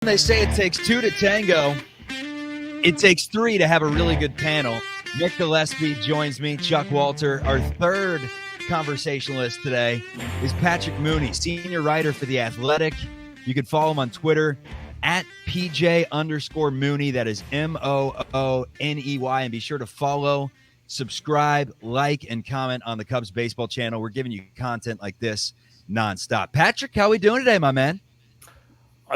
they say it takes two to tango. It takes three to have a really good panel. Nick Gillespie joins me, Chuck Walter. Our third conversationalist today is Patrick Mooney, senior writer for The Athletic. You can follow him on Twitter at PJ_Mooney. That is Mooney. And be sure to follow, subscribe, like, and comment on the Cubs baseball channel. We're giving you content like this nonstop. Patrick, how are we doing today, my man?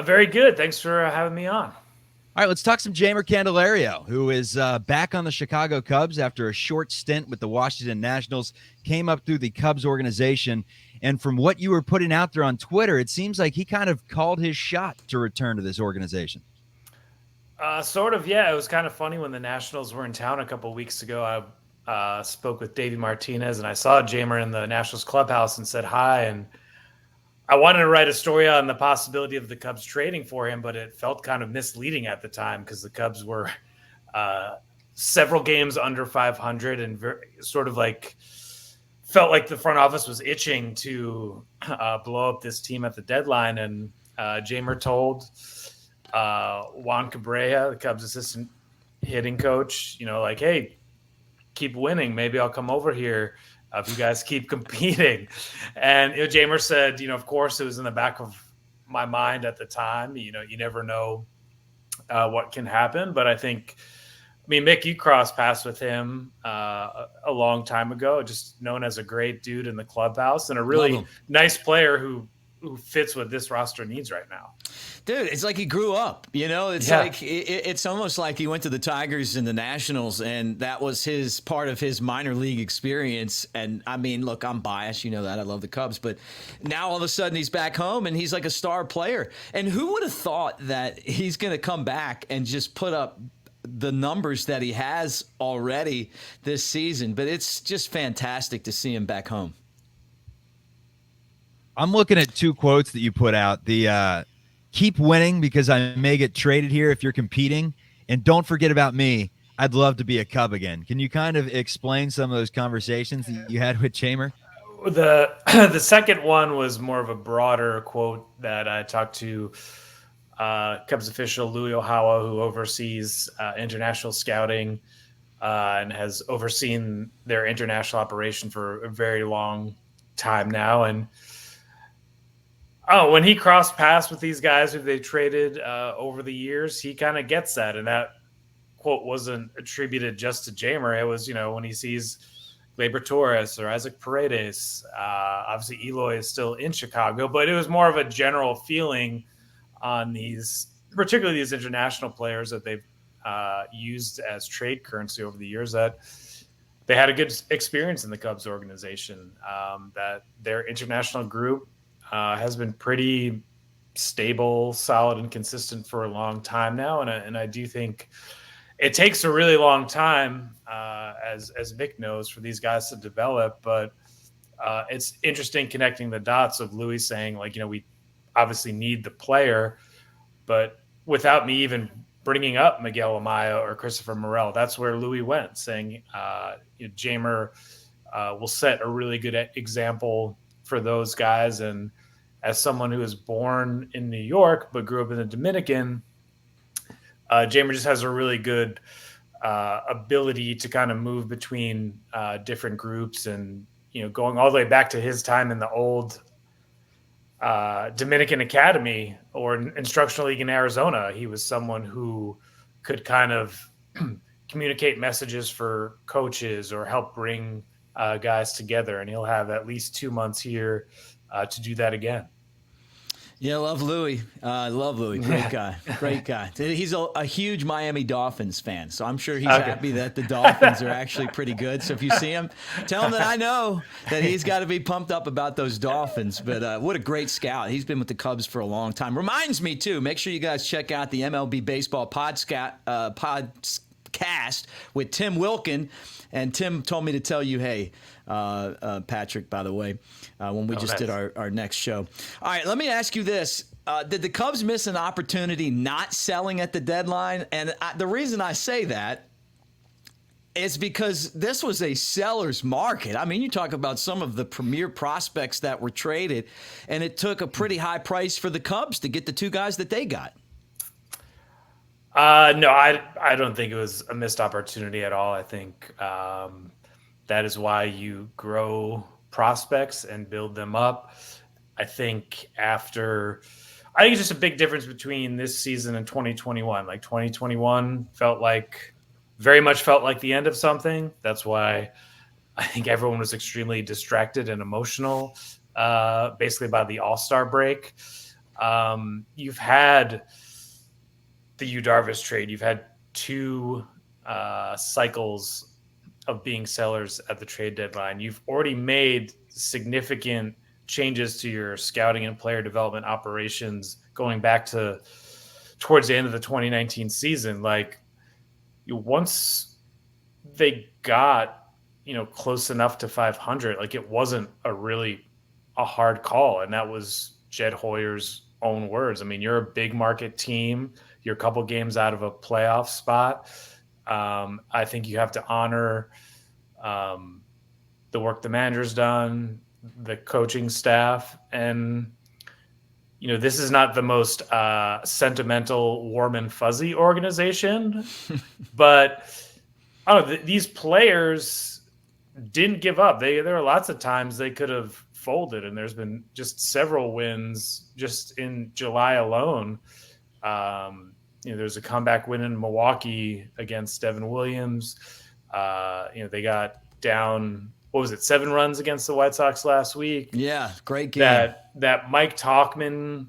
Very good. Thanks for having me on. All right, let's talk some Jeimer Candelario, who is back on the Chicago Cubs after a short stint with the Washington Nationals, came up through the Cubs organization. And from what you were putting out there on Twitter, it seems like he kind of called his shot to return to this organization. Sort of, yeah. It was kind of funny when the Nationals were in town a couple of weeks ago. I spoke with Davey Martinez, and I saw Jeimer in the Nationals clubhouse and said hi. And I wanted to write a story on the possibility of the Cubs trading for him, but it felt kind of misleading at the time because the Cubs were several games under 500 and sort of like felt like the front office was itching to blow up this team at the deadline. And Jeimer told Juan Cabrera, the Cubs assistant hitting coach, like, hey, keep winning. Maybe I'll come over here if you guys keep competing. And Jeimer said, of course it was in the back of my mind at the time. You never know what can happen. But I think, Mick, you crossed paths with him a long time ago, just known as a great dude in the clubhouse and a really nice player who fits what this roster needs right now. Dude, it's like he grew up, like it's almost like he went to the Tigers and the Nationals, and that was his part of his minor league experience. And look, I'm biased, that I love the Cubs, but now all of a sudden he's back home and he's like a star player. And who would have thought that he's going to come back and just put up the numbers that he has already this season? But it's just fantastic to see him back home. I'm looking at two quotes that you put out. The keep winning because I may get traded here if you're competing. And don't forget about me. I'd love to be a Cub again. Can you kind of explain some of those conversations that you had with Jeimer? The second one was more of a broader quote that I talked to Cubs official Louis Ohawa, who oversees international scouting and has overseen their international operation for a very long time now. And when he crossed paths with these guys who they traded over the years, he kind of gets that. And that quote wasn't attributed just to Jeimer. It was, when he sees Gleyber Torres or Isaac Paredes. Obviously, Eloy is still in Chicago, but it was more of a general feeling on these, particularly these international players that they've used as trade currency over the years, that they had a good experience in the Cubs organization, that their international group has been pretty stable, solid, and consistent for a long time now. And I do think it takes a really long time, as Vic knows, for these guys to develop. But it's interesting connecting the dots of Louis saying, we obviously need the player, but without me even bringing up Miguel Amaya or Christopher Morel, that's where Louis went, saying Jeimer will set a really good example for those guys. And as someone who was born in New York but grew up in the Dominican, Jeimer just has a really good ability to kind of move between different groups, and going all the way back to his time in the old Dominican Academy or Instructional League in Arizona. He was someone who could kind of communicate messages for coaches or help bring guys together, and he'll have at least 2 months here to do that again. Yeah, love Louis. Love Louis. Great guy. Great guy. He's a huge Miami Dolphins fan, so I'm sure he's happy that the Dolphins are actually pretty good. So if you see him, tell him that I know that he's got to be pumped up about those Dolphins. But what a great scout. He's been with the Cubs for a long time. Reminds me, too, make sure you guys check out the MLB Baseball podcast with Tim Wilkin. And Tim told me to tell you, hey, Patrick, by the way, when we did our next show. All right, let me ask you this. Did the Cubs miss an opportunity not selling at the deadline? And the reason I say that is because this was a seller's market. I mean, you talk about some of the premier prospects that were traded, and it took a pretty high price for the Cubs to get the two guys that they got. No, I don't think it was a missed opportunity at all. I think that is why you grow prospects and build them up. I think it's just a big difference between this season and 2021. Like 2021 very much felt like the end of something. That's why I think everyone was extremely distracted and emotional, basically by the All-Star break. You've had the Yu Darvish trade. You've had two cycles of being sellers at the trade deadline. You've already made significant changes to your scouting and player development operations going back to towards the end of the 2019 season. Like once they got close enough to 500, like it wasn't a hard call, and that was Jed Hoyer's own words. I mean, you're a big market team. You're a couple games out of a playoff spot. I think you have to honor the work the manager's done, the coaching staff, and this is not the most sentimental, warm and fuzzy organization, but these players didn't give up. There were lots of times they could have folded, and there's been just several wins just in July alone. There's a comeback win in Milwaukee against Devin Williams. They got down, 7 runs against the White Sox last week. Yeah, great game. That Mike Tauchman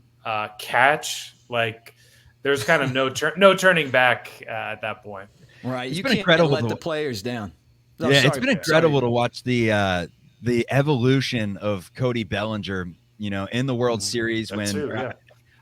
catch, like there's kind of no turning back at that point. Right, you can't let the players down. It's been incredible to watch the evolution of Cody Bellinger. In the World Series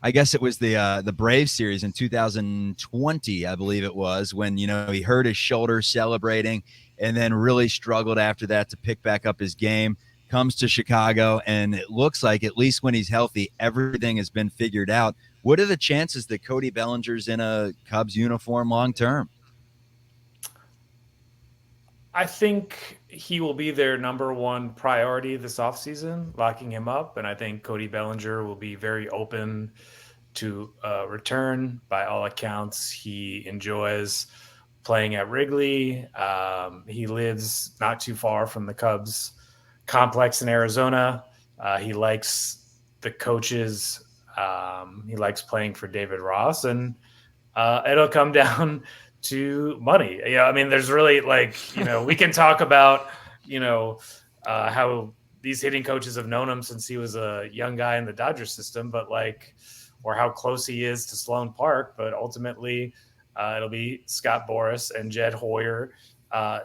I guess it was the Braves series in 2020, I believe it was, when he hurt his shoulder celebrating, and then really struggled after that to pick back up his game. Comes to Chicago, and it looks like, at least when he's healthy, everything has been figured out. What are the chances that Cody Bellinger's in a Cubs uniform long term? I think he will be their number one priority this offseason, locking him up. And I think Cody Bellinger will be very open to return. By all accounts, he enjoys playing at Wrigley. He lives not too far from the Cubs complex in Arizona. He likes the coaches. He likes playing for David Ross. And it'll come down to money. There's really we can talk about, how these hitting coaches have known him since he was a young guy in the Dodger system, but or how close he is to Sloan Park. But ultimately, it'll be Scott Boras and Jed Hoyer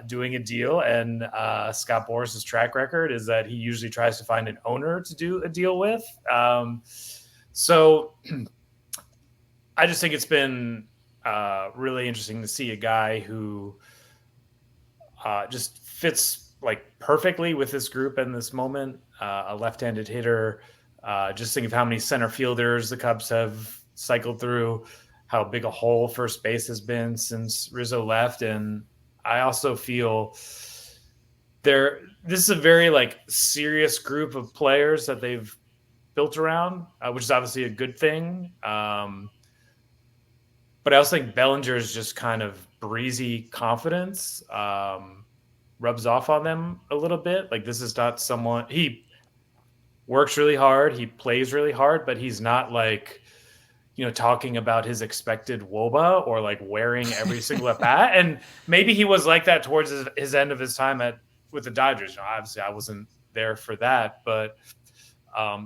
doing a deal. And Scott Boras' track record is that he usually tries to find an owner to do a deal with. So I just think it's been really interesting to see a guy who just fits perfectly with this group in this moment. A left-handed hitter. Just think of how many center fielders the Cubs have cycled through, how big a hole first base has been since Rizzo left. And I also feel this is a very serious group of players that they've built around, which is obviously a good thing. But I also think Bellinger's just kind of breezy confidence rubs off on them a little bit. This is not someone, he works really hard, he plays really hard, but he's not talking about his expected WOBA or wearing every single at bat. And maybe he was like that towards his end of his time with the Dodgers. Obviously I wasn't there for that, but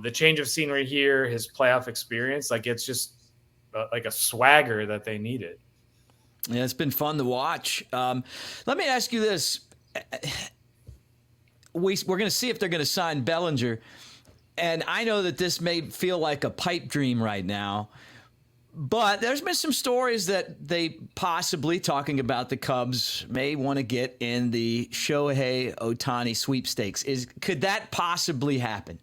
the change of scenery here, his playoff experience, it's just a swagger that they needed. Yeah, it's been fun to watch. Let me ask you this. We're going to see if they're going to sign Bellinger. And I know that this may feel like a pipe dream right now, but there's been some stories that they possibly, talking about the Cubs, may want to get in the Shohei Ohtani sweepstakes. Could that possibly happen?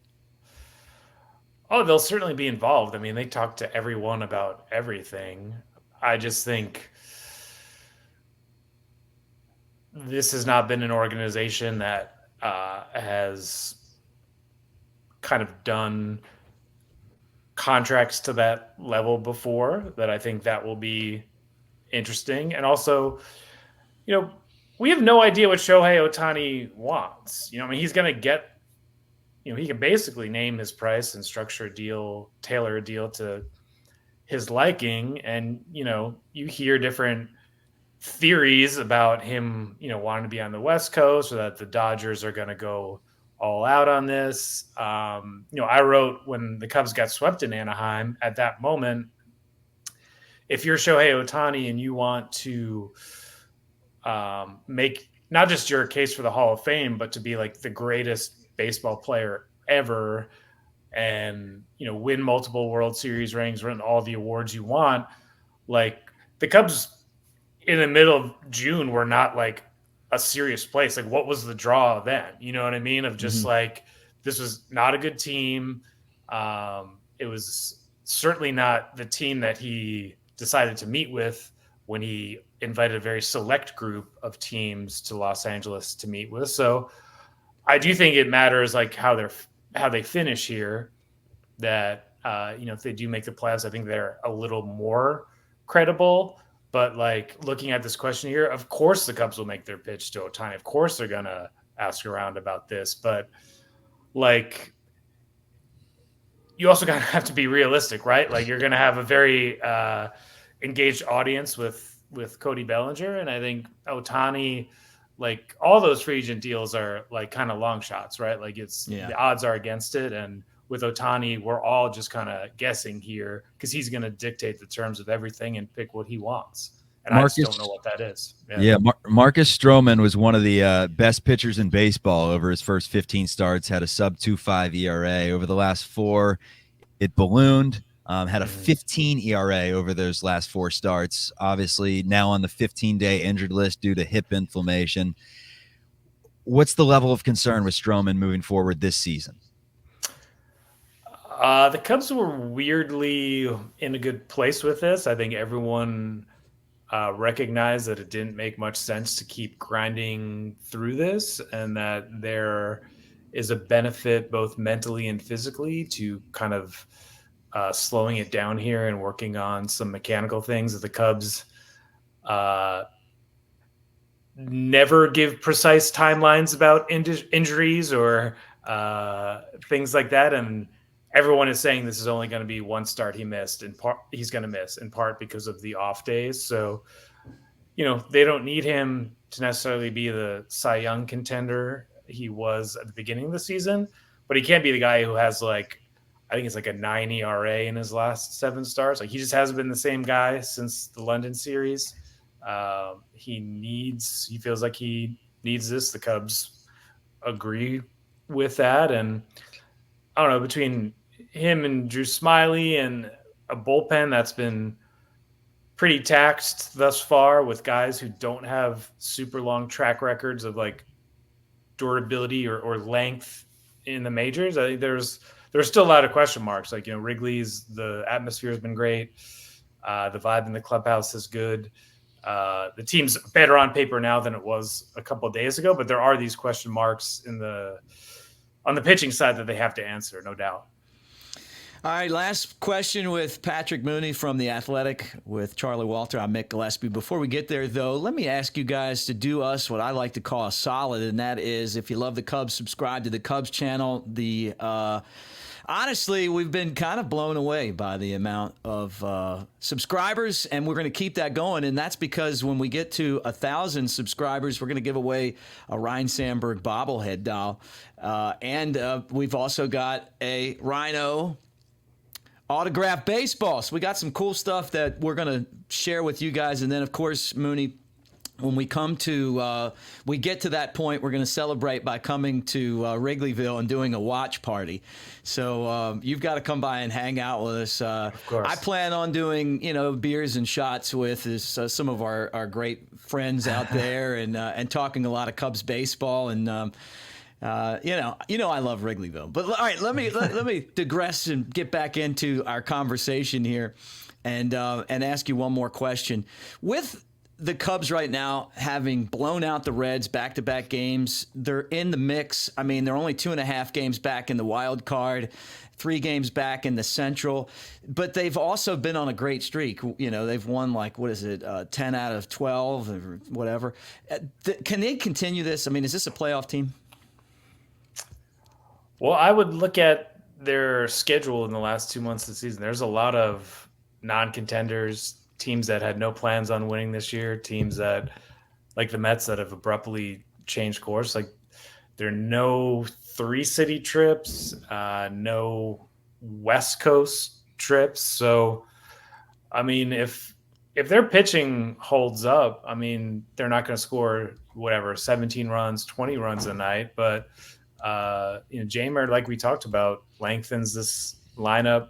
Oh, they'll certainly be involved. They talk to everyone about everything. I just think this has not been an organization that has kind of done contracts to that level before, that I think that will be interesting. And also, we have no idea what Shohei Ohtani wants. I mean, he's going to get, he can basically name his price and structure a deal, tailor a deal to his liking. And, you hear different theories about him, wanting to be on the West Coast, or that the Dodgers are going to go all out on this. I wrote when the Cubs got swept in Anaheim at that moment, if you're Shohei Ohtani and you want to make not just your case for the Hall of Fame, but to be like the greatest baseball player ever and, win multiple World Series rings, win all the awards you want, like the Cubs in the middle of June were not like a serious place. Like, what was the draw then? You know what I mean? Of just like, this was not a good team. It was certainly not the team that he decided to meet with when he invited a very select group of teams to Los Angeles to meet with. So I do think it matters like how they finish here, that, if they do make the playoffs, I think they're a little more credible. But like looking at this question here, of course the Cubs will make their pitch to Ohtani. Of course they're going to ask around about this. But like, you also kind of have to be realistic, right? Like, you're going to have a very engaged audience with Cody Bellinger. And I think Ohtani, like all those free agent deals are like kind of long shots, right? Like the odds are against it. And with Ohtani, we're all just kind of guessing here because he's going to dictate the terms of everything and pick what he wants. And I just don't know what that is. Marcus Strowman was one of the best pitchers in baseball over his first 15 starts, had a sub-2.5 ERA. Over the last 4, it ballooned, had a 15 ERA over those last 4 starts. Obviously, now on the 15-day injured list due to hip inflammation. What's the level of concern with Strowman moving forward this season? The Cubs were weirdly in a good place with this. I think everyone recognized that it didn't make much sense to keep grinding through this, and that there is a benefit both mentally and physically to kind of slowing it down here and working on some mechanical things that the Cubs never give precise timelines about injuries or things like that. And everyone is saying this is only going to be one start he's going to miss in part because of the off days. So, they don't need him to necessarily be the Cy Young contender he was at the beginning of the season, but he can't be the guy who has I think it's like a 9 ERA in his last 7 starts. Like, he just hasn't been the same guy since the London series. He feels like he needs this. The Cubs agree with that. And I don't know, between him and Drew Smiley and a bullpen that's been pretty taxed thus far with guys who don't have super long track records of like durability or length in the majors, I think there's still a lot of question marks. Like, Wrigley's, the atmosphere has been great. The vibe in the clubhouse is good. The team's better on paper now than it was a couple of days ago, but there are these question marks on the pitching side that they have to answer, no doubt. All right, last question with Patrick Mooney from The Athletic with Charlie Walter. I'm Mick Gillespie. Before we get there, though, let me ask you guys to do us what I like to call a solid, and that is, if you love the Cubs, subscribe to the Cubs channel. Honestly, we've been kind of blown away by the amount of subscribers, and we're going to keep that going. And that's because when we get to 1,000 subscribers, we're going to give away a Ryne Sandberg bobblehead doll. And we've also got a Rhino autographed baseball. So we got some cool stuff that we're going to share with you guys. And then, of course, Mooney, when we get to that point, we're going to celebrate by coming to Wrigleyville and doing a watch party. So you've got to come by and hang out with us. Of course. I plan on doing, beers and shots with some of our great friends out there and talking a lot of Cubs baseball. And I love Wrigleyville. But all right, let me digress and get back into our conversation here, and ask you one more question. With the Cubs right now, having blown out the Reds back-to-back games, they're in the mix. I mean, they're only 2.5 games back in the wild card, 3 games back in the Central, but they've also been on a great streak. You know, they've won 10 out of 12 or whatever. Can they continue this? I mean, is this a playoff team? Well, I would look at their schedule in the last 2 months of the season. There's a lot of non-contenders, teams that had no plans on winning this year, teams that, like the Mets, that have abruptly changed course. Like, there are no 3-city trips, no West Coast trips. So, I mean, if their pitching holds up, I mean, they're not going to score 17 runs, 20 runs a night, but Jamer, like we talked about, lengthens this lineup.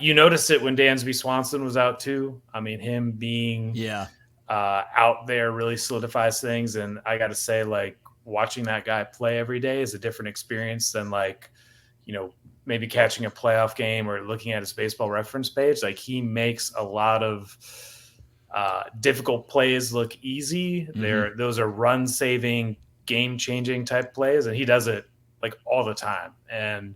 You noticed it when Dansby Swanson was out too. I mean, him being out there really solidifies things. And I got to say, watching that guy play every day is a different experience than maybe catching a playoff game or looking at his baseball reference page. Like, he makes a lot of difficult plays look easy. Mm-hmm. Those are run-saving, game-changing type plays, and he does it all the time. And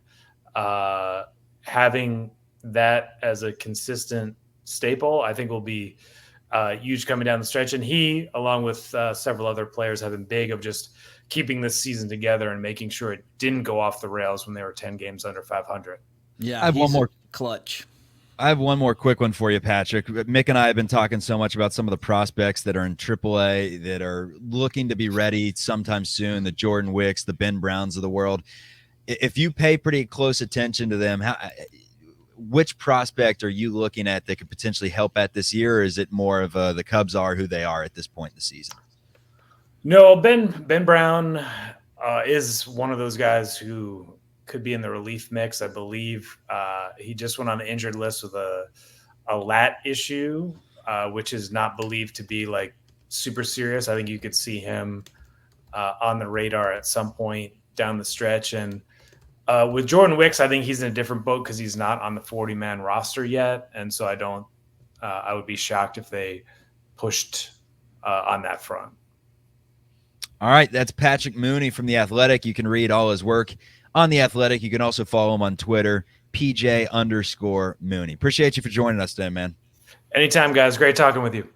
having that as a consistent staple, I think will be huge coming down the stretch. And he, along with several other players, have been big of just keeping this season together and making sure it didn't go off the rails when they were 10 games under 500. Yeah, I have one more clutch. I have one more quick one for you, Patrick. Mick and I have been talking so much about some of the prospects that are in AAA that are looking to be ready sometime soon, the Jordan Wicks, the Ben Browns of the world. If you pay pretty close attention to them, which prospect are you looking at that could potentially help at this year, or is it more of the Cubs are who they are at this point in the season? No, Ben Brown is one of those guys who could be in the relief mix. I believe he just went on the injured list with a lat issue, which is not believed to be super serious. I think you could see him on the radar at some point down the stretch. And with Jordan Wicks, I think he's in a different boat because he's not on the 40-man roster yet. And so I would be shocked if they pushed on that front. All right, that's Patrick Mooney from The Athletic. You can read all his work on The Athletic. You can also follow him on Twitter, PJ_Mooney. Appreciate you for joining us today, man. Anytime, guys. Great talking with you.